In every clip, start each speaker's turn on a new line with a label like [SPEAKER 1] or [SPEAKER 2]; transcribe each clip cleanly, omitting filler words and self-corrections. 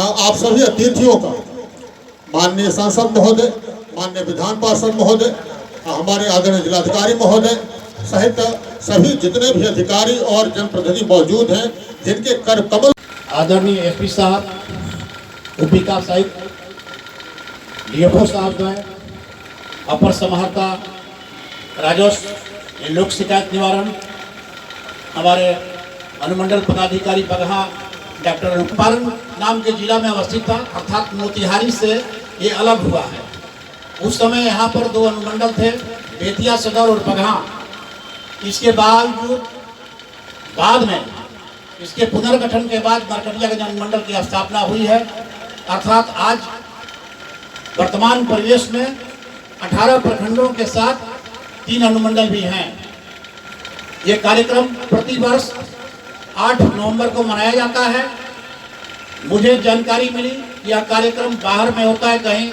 [SPEAKER 1] आप सभी अतिथियों का, माननीय सांसद महोदय, माननीय विधान पार्षद महोदय, हमारे आदरणीय जिलाधिकारी महोदय सहित सभी जितने भी अधिकारी और जनप्रतिनिधि मौजूद हैं, जिनके कर कमल,
[SPEAKER 2] आदरणीय एसपी साहब, उप विकास आयुक्त, डीएफओ साहब जो है, अपर समाहर्ता राजस्व, लोक शिकायत निवारण, हमारे अनुमंडल पदाधिकारी बगहा डॉक्टर अनुपालन नाम के जिला में अवस्थित था, अर्थात मोतिहारी से ये अलग हुआ है। उस समय यहाँ पर दो अनुमंडल थे, बेतिया सदर और बगहा। इसके बावजूद बाद में इसके पुनर्गठन के बाद नरकटियागंज अनुमंडल की स्थापना हुई है। अर्थात आज वर्तमान परिवेश में 18 प्रखंडों के साथ 3 अनुमंडल भी हैं। ये कार्यक्रम प्रतिवर्ष 8 नवंबर को मनाया जाता है। मुझे जानकारी मिली यह कार्यक्रम बाहर में होता है, कहीं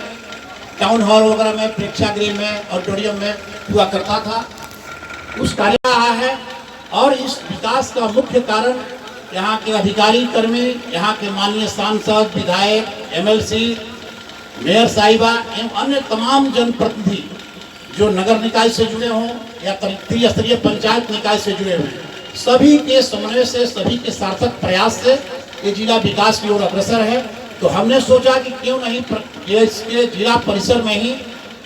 [SPEAKER 2] टाउन हॉल वगैरह में, प्रेक्षागृह में, ऑडिटोरियम में हुआ करता था। उस कार्य रहा है और इस विकास का मुख्य कारण यहाँ के अधिकारी कर्मी, यहाँ के माननीय सांसद, विधायक, एमएलसी, मेयर साहिबा एवं अन्य तमाम जनप्रतिनिधि जो नगर निकाय से जुड़े हों या त्रिस्तरीय पंचायत निकाय से जुड़े हुए, सभी के समन्वय से, सभी के सार्थक प्रयास से ये जिला विकास की ओर अग्रसर है। तो हमने सोचा कि क्यों नहीं इसके जिला परिसर में ही,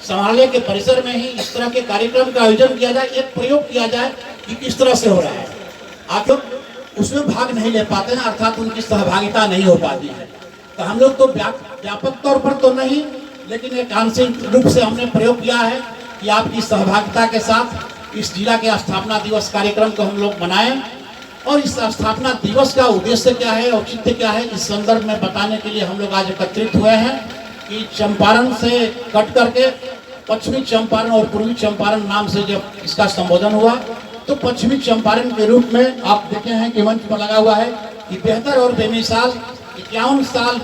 [SPEAKER 2] संभालने के परिसर में ही इस तरह के कार्यक्रम का आयोजन किया जाए, एक प्रयोग किया जाए कि किस तरह से हो रहा है। आप लोग उसमें भाग नहीं ले पाते हैं, अर्थात उनकी सहभागिता नहीं हो पाती है। तो हम लोग तो व्यापक तौर पर तो नहीं, लेकिन एक आंशिक रूप से हमने प्रयोग किया है कि आपकी सहभागिता के साथ इस जिला के स्थापना दिवस कार्यक्रम को हम लोग मनाएं। और इस स्थापना दिवस का उद्देश्य क्या है, औचित्य क्या है, इस संदर्भ में बताने के लिए हम लोग आज एकत्रित हुए हैं कि चंपारण से कट करके पश्चिमी चंपारण और पूर्वी चंपारण नाम से जब इसका संबोधन हुआ, तो पश्चिमी चंपारण के रूप में आप देखे हैं कि मंच पर लगा हुआ है कि बेहतर और बेमिसाल 51 साल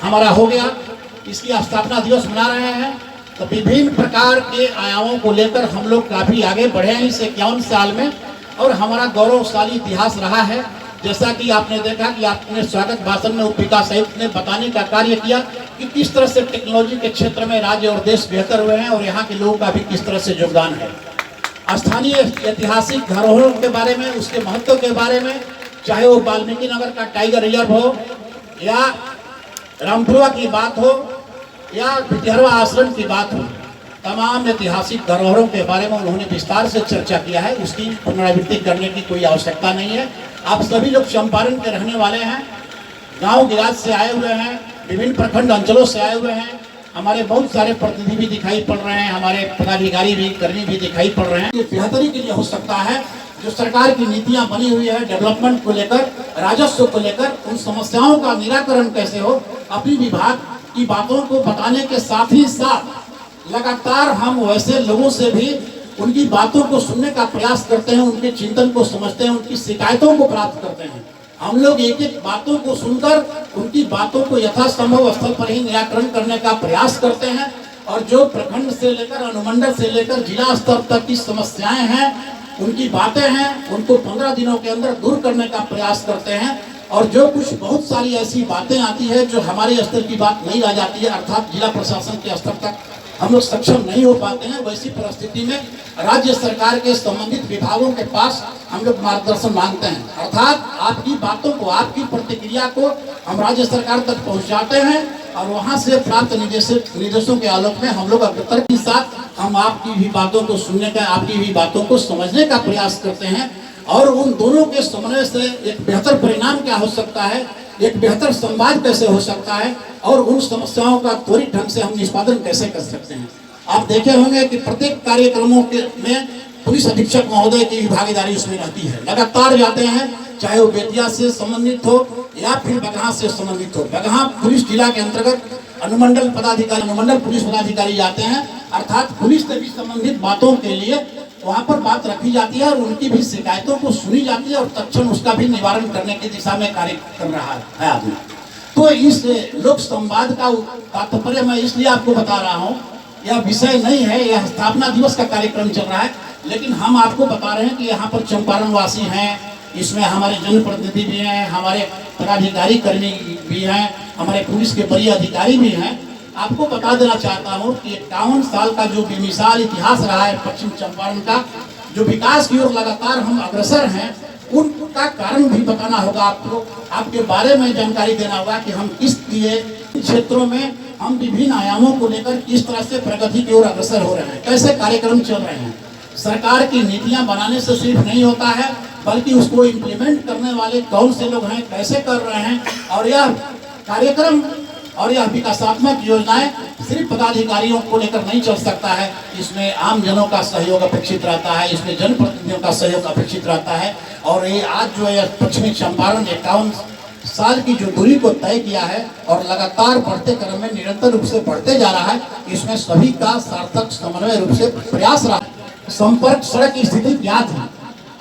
[SPEAKER 2] हमारा हो गया, इसकी स्थापना दिवस मना रहे हैं। तो विभिन्न प्रकार के आयामों को लेकर हम लोग काफी आगे बढ़े हैं इस 51 साल में, और हमारा गौरवशाली इतिहास रहा है। जैसा कि आपने देखा कि आपने स्वागत भाषण में उप विकास आयुक्त ने बताने का कार्य किया कि किस तरह से टेक्नोलॉजी के क्षेत्र में राज्य और देश बेहतर हुए हैं और यहाँ के लोगों का भी किस तरह से योगदान है। स्थानीय ऐतिहासिक धरोहरों के बारे में, उसके महत्व के बारे में, चाहे वो वाल्मीकि नगर का टाइगर रिजर्व हो या रामपुरा की बात हो या भिटिहरवा आश्रम की बात हो, तमाम ऐतिहासिक धरोहरों के बारे में उन्होंने विस्तार से चर्चा किया है। उसकी पुनरावृत्ति करने की कोई आवश्यकता नहीं है। आप सभी लोग चंपारण के रहने वाले हैं, गांव गिराज से आए हुए हैं, विभिन्न प्रखंड अंचलों से आए हुए हैं। हमारे बहुत सारे प्रतिनिधि भी दिखाई पड़ रहे हैं, हमारे पदाधिकारी भी, कर्मी भी दिखाई पड़ रहे हैं। ये बेहतरी के लिए हो सकता है जो सरकार की नीतियां बनी हुई है डेवलपमेंट को लेकर, राजस्व को लेकर, उन समस्याओं का निराकरण कैसे हो, अपनी विभाग की बातों को बताने के साथ ही साथ लगातार हम वैसे लोगों से भी उनकी बातों को सुनने का प्रयास करते हैं, उनके चिंतन को समझते हैं, उनकी शिकायतों को प्राप्त करते हैं। हम लोग एक एक बातों को सुनकर उनकी बातों को यथासंभव स्थल पर ही निराकरण करने का प्रयास करते हैं, और जो प्रखंड से लेकर, अनुमंडल से लेकर जिला स्तर तक की समस्याएं हैं, उनकी बातें हैं, उनको 15 दिनों के अंदर दूर करने का प्रयास करते हैं। और जो कुछ बहुत सारी ऐसी बातें आती है जो हमारे स्तर की बात नहीं रह जाती है, अर्थात जिला प्रशासन के स्तर तक हम लोग सक्षम नहीं हो पाते हैं, वैसी परिस्थिति में राज्य सरकार के संबंधित विभागों के पास हम लोग मार्गदर्शन मांगते हैं। अर्थात आपकी बातों को, आपकी प्रतिक्रिया को हम राज्य सरकार तक पहुंचाते हैं, और वहां से प्राप्त निर्देशों के आलोक में हम लोग अग्रतर के साथ हम आपकी भी बातों को सुनने का, आपकी भी बातों को समझने का प्रयास करते हैं। और उन दोनों के समन्वय से एक बेहतर परिणाम क्या हो सकता है, एक बेहतर संवाद कैसे हो सकता है, और उन समस्याओं का त्वरित ढंग से हम निष्पादन कैसे कर सकते हैं। आप देखे होंगे कि प्रत्येक कार्यक्रमों के में पुलिस अधीक्षक महोदय की भागीदारी उसमें रहती है। लगातार जाते हैं, चाहे वो बेतिया से संबंधित हो या फिर बगहा से संबंधित हो। बगहा पुलिस जिला के अंतर्गत अनुमंडल पदाधिकारी, अनुमंडल पुलिस पदाधिकारी जाते हैं, अर्थात पुलिस से भी संबंधित बातों के लिए वहाँ पर बात रखी जाती है और उनकी भी शिकायतों को सुनी जाती है और तत्क्षण उसका भी निवारण करने की दिशा में कार्य कर रहा है आदमी। तो इस लोक संवाद का तात्पर्य मैं इसलिए आपको बता रहा हूँ, यह विषय नहीं है, यह स्थापना दिवस का कार्यक्रम चल रहा है, लेकिन हम आपको बता रहे हैं कि यहाँ पर चंपारण वासी हैं, इसमें हमारे जनप्रतिनिधि भी हैं, हमारे पदाधिकारी कर्मी भी हैं, हमारे पुलिस के बड़े अधिकारी भी हैं। आपको बता देना चाहता हूँ कि 51 साल का जो बेमिसाल इतिहास रहा है पश्चिम चंपारण का, जो विकास की ओर लगातार हम अग्रसर हैं, उनका कारण भी बताना होगा आपको। आपके बारे में जानकारी देना होगा कि हम किस लिए क्षेत्रों में हम विभिन्न आयामों को लेकर किस तरह से प्रगति की ओर अग्रसर हो रहे हैं, कैसे कार्यक्रम चल रहे हैं। सरकार की नीतियां बनाने से सिर्फ नहीं होता है, बल्कि उसको इम्प्लीमेंट करने वाले कौन से लोग हैं, कैसे कर रहे हैं, और यह कार्यक्रम और यह विकासात्मक योजनाएं सिर्फ पदाधिकारियों को लेकर नहीं चल सकता है। इसमें आम जनों का सहयोग अपेक्षित रहता है, इसमें जनप्रतिनिधियों का सहयोग अपेक्षित रहता है। और ये आज जो है पश्चिमी चंपारण 51 साल की जो दूरी को तय किया है और लगातार बढ़ते क्रम में निरंतर रूप से बढ़ते जा रहा है, इसमें सभी का सार्थक समन्वय रूप से प्रयास रहा। संपर्क सड़क की स्थिति क्या थी,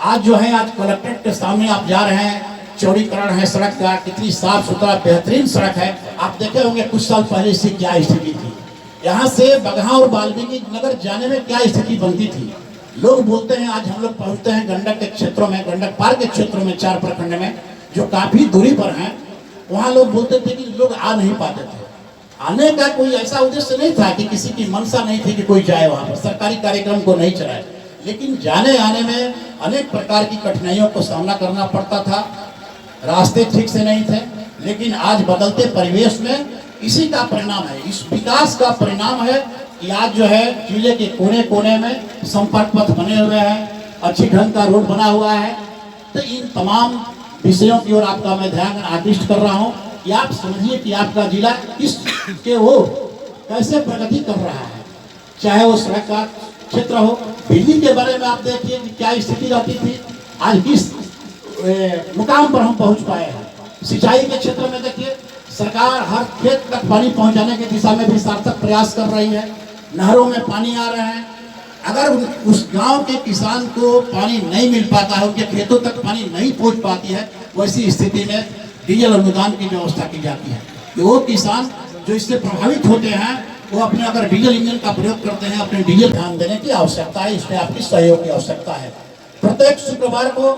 [SPEAKER 2] आज जो है आज कलेक्ट्रेट के सामने आप जा रहे हैं, चौड़ीकरण है सड़क का, कितनी साफ सुथरा बेहतरीन सड़क है। आप देखे होंगे कुछ साल पहले इसकी क्या स्थिति थी, यहाँ से बगहा और वाल्मीकि नगर जाने में क्या स्थिति बनती थी। लोग बोलते हैं, आज हम लोग पहुंचते हैं गंडक के क्षेत्रों में, गंडक पार के क्षेत्रों में, 4 प्रखंड में जो काफी दूरी पर हैं, वहाँ लोग बोलते थे कि लोग आ नहीं पाते थे। आने का कोई ऐसा उद्देश्य नहीं था कि किसी की मंशा नहीं थी कि कोई जाए वहाँ पर, सरकारी कार्यक्रम को नहीं चलाए, लेकिन जाने आने में अनेक प्रकार की कठिनाइयों को सामना करना पड़ता था, रास्ते ठीक से नहीं थे। लेकिन आज बदलते परिवेश में इसी का परिणाम है, इस विकास का परिणाम है कि आज जो है जिले के कोने कोने में संपर्क पथ बने हुए हैं, अच्छी ढंग का रोड बना हुआ है। तो इन तमाम विषयों की ओर आपका मैं ध्यान आकृष्ट कर रहा हूँ कि आप समझिए कि आपका जिला इस के वो कैसे प्रगति कर रहा है, चाहे वो सड़क का क्षेत्र हो, बिजली के बारे में आप देखिए कि क्या स्थिति रहती थी, आज किस मुकाम पर हम पहुंच पाए हैं। सिंचाई के क्षेत्र में देखिए सरकार हर खेत तक पानी पहुंचाने की दिशा में भी सार्थक प्रयास कर रही है, नहरों में पानी आ रहे हैं। अगर उस गांव के किसान को पानी नहीं मिल पाता है, उनके खेतों तक पानी नहीं पहुंच पाती है, वैसी स्थिति में डीजल अनुदान की व्यवस्था की जाती है कि वो किसान जो इससे प्रभावित होते हैं वो अपने अगर डीजल इंजन का प्रयोग करते हैं, अपने डीजल ध्यान देने की आवश्यकता है, इसमें आपकी सहयोग की आवश्यकता है। प्रत्येक शुक्रवार को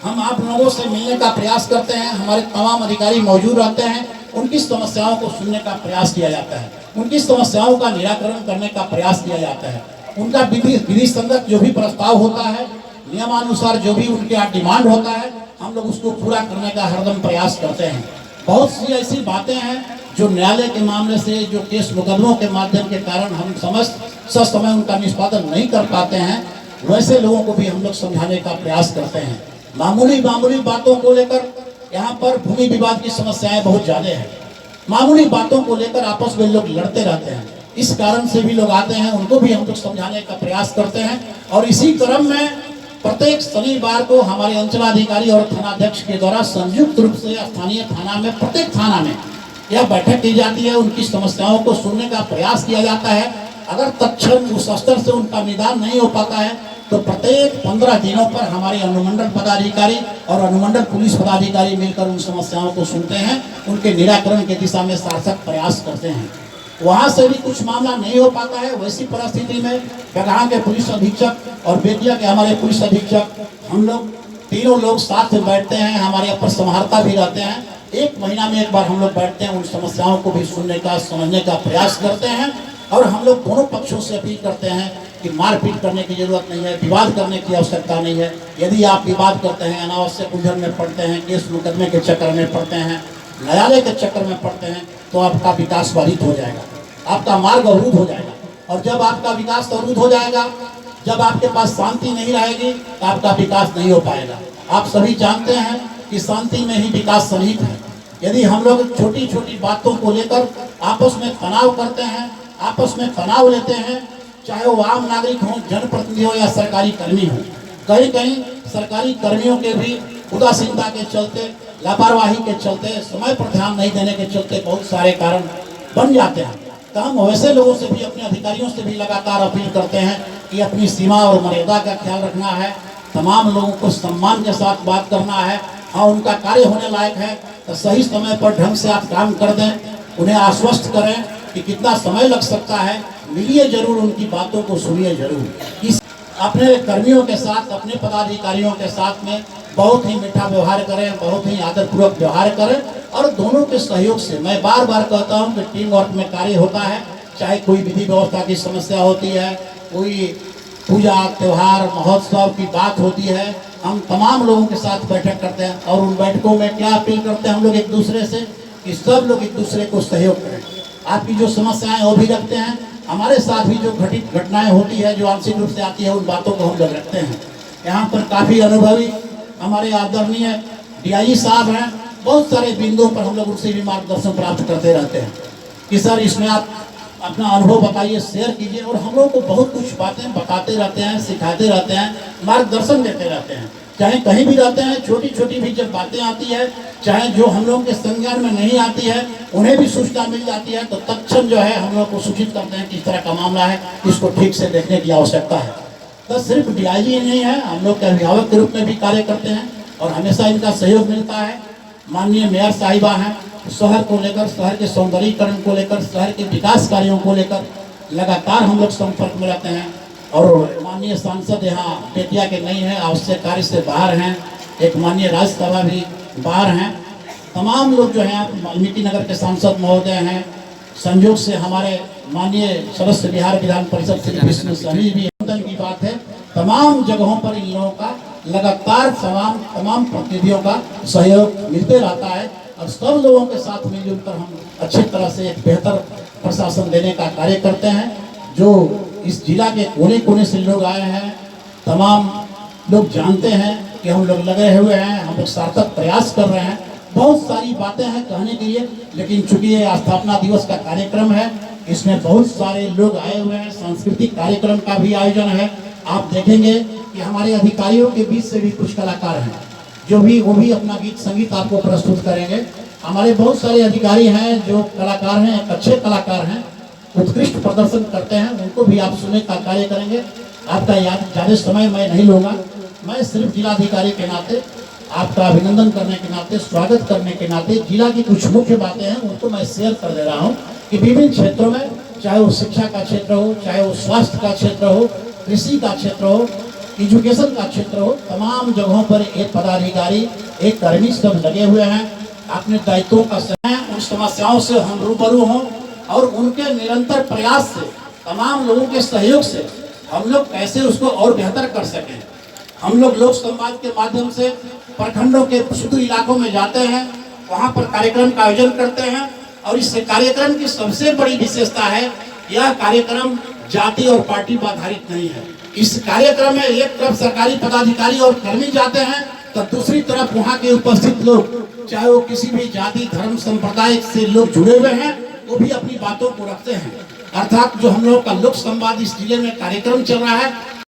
[SPEAKER 2] हम आप लोगों से मिलने का प्रयास करते हैं, हमारे तमाम अधिकारी मौजूद रहते हैं, उनकी समस्याओं को सुनने का प्रयास किया जाता है, उनकी समस्याओं का निराकरण करने का प्रयास किया जाता है, उनका विधि संगत जो भी प्रस्ताव होता है, नियमानुसार जो भी उनके यहाँ डिमांड होता है, हम लोग उसको पूरा करने का हरदम प्रयास करते हैं। बहुत सी ऐसी बातें हैं जो न्यायालय के मामले से, जो केस मुकदमों के माध्यम के कारण हम समय उनका निष्पादन नहीं कर पाते हैं, वैसे लोगों को भी हम लोग समझाने का प्रयास करते हैं। मामूली बातों को लेकर यहाँ पर भूमि विवाद की समस्याएं बहुत ज्यादा है, मामूली बातों को लेकर आपस में लोग लड़ते रहते हैं, इस कारण से भी लोग आते हैं, उनको भी हम लोग समझाने का प्रयास करते हैं। और इसी क्रम में प्रत्येक शनिवार को हमारे अंचलाधिकारी और थानाध्यक्ष के द्वारा संयुक्त रूप से स्थानीय थाना में, प्रत्येक थाना में यह बैठक की जाती है, उनकी समस्याओं को सुनने का प्रयास किया जाता है। अगर तत्क्षण उस स्तर से उनका निदान नहीं हो पाता है तो प्रत्येक 15 दिनों पर हमारे अनुमंडल पदाधिकारी और अनुमंडल पुलिस पदाधिकारी मिलकर उन समस्याओं को सुनते हैं, उनके निराकरण की दिशा में सार्थक प्रयास करते हैं। वहाँ से भी कुछ मामला नहीं हो पाता है, वैसी परिस्थिति में बगहा के पुलिस अधीक्षक और बेतिया के हमारे पुलिस अधीक्षक, हम लोग तीनों लोग साथ में बैठते हैं, हमारे अपर संहारता भी रहते हैं, 1 महीना में एक बार हम लोग बैठते हैं, उन समस्याओं को भी सुनने का, समझने का प्रयास करते हैं। और हम लोग दोनों पक्षों से अपील करते हैं कि मारपीट करने की जरूरत नहीं है, विवाद करने की आवश्यकता नहीं है। यदि आप विवाद करते हैं, अनावश्यक उलझन में पड़ते हैं, केस मुकदमे के चक्कर में पड़ते हैं, न्यायालय के चक्कर में पड़ते हैं, तो आपका विकास बाधित हो जाएगा, आपका मार्ग अवरुद्ध हो जाएगा। और जब आपका विकास अवरुद्ध हो जाएगा, जब आपके पास शांति नहीं रहेगी, तो आपका विकास नहीं हो पाएगा। आप सभी जानते हैं कि शांति में ही विकास सन्निहित है। यदि हम लोग छोटी छोटी बातों को लेकर आपस में तनाव करते हैं, आपस में तनाव लेते हैं, चाहे वो आम नागरिक हो, जनप्रतिनिधि हो या सरकारी कर्मी हो, कहीं कहीं सरकारी कर्मियों के भी उदासीनता के चलते, लापरवाही के चलते, समय पर ध्यान नहीं देने के चलते बहुत सारे कारण बन जाते हैं। तो हम वैसे लोगों से भी, अपने अधिकारियों से भी लगातार अपील करते हैं कि अपनी सीमा और मर्यादा का ख्याल रखना है, तमाम लोगों को सम्मान के साथ बात करना है। हाँ, उनका कार्य होने लायक है तो सही समय पर ढंग से आप काम कर दें, उन्हें आश्वस्त करें कि कितना समय लग सकता है, मिलिए जरूर, उनकी बातों को सुनिए जरूर। इस अपने कर्मियों के साथ, अपने पदाधिकारियों के साथ में बहुत ही मीठा व्यवहार करें, बहुत ही आदरपूर्वक व्यवहार करें और दोनों के सहयोग से मैं बार बार कहता हूँ कि टीम वर्क में कार्य होता है। चाहे कोई विधि व्यवस्था की समस्या होती है, कोई पूजा त्यौहार महोत्सव की बात होती है, हम तमाम लोगों के साथ बैठक करते हैं और उन बैठकों में क्या अपील करते हैं हम लोग एक दूसरे से कि सब लोग एक दूसरे को सहयोग करें। आपकी जो समस्याएं वो भी रखते हैं, हमारे साथ भी जो घटित घटनाएं होती है जो आंशिक रूप से आती है उन बातों को हम लोग रखते हैं। यहाँ पर काफ़ी अनुभवी हमारे आदरणीय DIG साहब हैं, बहुत सारे बिंदुओं पर हम लोग उनसे भी मार्गदर्शन प्राप्त करते रहते हैं कि सर इसमें आप अपना अनुभव बताइए, शेयर कीजिए। और हम लोग को बहुत कुछ बातें बताते रहते हैं, सिखाते रहते हैं, मार्गदर्शन देते रहते हैं। चाहे कहीं भी रहते हैं, छोटी छोटी भी जब बातें आती है, चाहे जो हम लोग के संज्ञान में नहीं आती है, उन्हें भी सूचना मिल जाती है तो तत्क्षण जो है हम लोग को सूचित करते हैं कि इस तरह का मामला है, इसको ठीक से देखने की आवश्यकता है। तो सिर्फ DIG ही नहीं है, हम लोग के अभिभावक के रूप में भी कार्य करते हैं और हमेशा इनका सहयोग मिलता है। माननीय मेयर साहिबा हैं, शहर को लेकर, शहर के सौंदर्यीकरण को लेकर, शहर के विकास कार्यों को लेकर लगातार हम लोग संपर्क में रहते हैं। और माननीय सांसद यहाँ बेतिया के नहीं हैं, आवश्यक कार्य से बाहर हैं। एक माननीय राज्यसभा भी बाहर हैं। तमाम लोग जो हैं, वाल्मीकि नगर के सांसद महोदय हैं, संयोग से हमारे माननीय सदस्य बिहार विधान परिषद श्री विष्णु सही भी की बात है। तमाम जगहों पर इन लोगों का लगातार तमाम प्रतिनिधियों का सहयोग मिलते रहता है और सब लोगों के साथ मिलजुल कर हम अच्छी तरह से एक बेहतर प्रशासन देने का कार्य करते हैं। जो इस जिला के कोने कोने से लोग आए हैं, तमाम लोग जानते हैं कि हम लोग लगे हुए हैं, हम लोग सार्थक प्रयास कर रहे हैं। बहुत सारी बातें हैं कहने के लिए, लेकिन चूंकि ये स्थापना दिवस का कार्यक्रम है, इसमें बहुत सारे लोग आए हुए हैं, सांस्कृतिक कार्यक्रम का भी आयोजन है। आप देखेंगे कि हमारे अधिकारियों के बीच से भी कुछ कलाकार हैं वो भी अपना गीत संगीत आपको प्रस्तुत करेंगे। हमारे बहुत सारे अधिकारी हैं जो कलाकार हैं, अच्छे कलाकार हैं, उत्कृष्ट प्रदर्शन करते हैं, उनको भी आप सुनने का कार्य करेंगे। आपका ज़्यादा समय मैं नहीं लूँगा, मैं सिर्फ जिलाधिकारी के नाते आपका अभिनंदन करने के नाते, स्वागत करने के नाते जिला की कुछ मुख्य बातें हैं उनको मैं शेयर कर दे रहा हूँ कि विभिन्न क्षेत्रों में, चाहे वो शिक्षा का क्षेत्र हो, चाहे वो स्वास्थ्य का क्षेत्र हो, कृषि का क्षेत्र हो, एजुकेशन का क्षेत्र हो, तमाम जगहों पर एक पदाधिकारी एक कर्मी सब लगे हुए हैं, अपने दायित्वों का उन समस्याओं से हम रूबरू हों और उनके निरंतर प्रयास से, तमाम लोगों के सहयोग से हम लोग कैसे उसको और बेहतर कर सकें। हम लोग लोक संवाद के माध्यम से प्रखंडों के सुदूर इलाकों में जाते हैं, वहाँ पर कार्यक्रम का आयोजन करते हैं और इस कार्यक्रम की सबसे बड़ी विशेषता है यह कार्यक्रम जाति और पार्टी पर आधारित नहीं है। इस कार्यक्रम में एक तरफ सरकारी पदाधिकारी और कर्मी जाते हैं तो दूसरी तरफ वहाँ के उपस्थित लोग, चाहे वो किसी भी जाति धर्म संप्रदाय से लोग जुड़े हुए हैं, वो भी अपनी बातों को रखते हैं। अर्थात जो हम लोग का लोक संवाद इस जिले में कार्यक्रम चल रहा है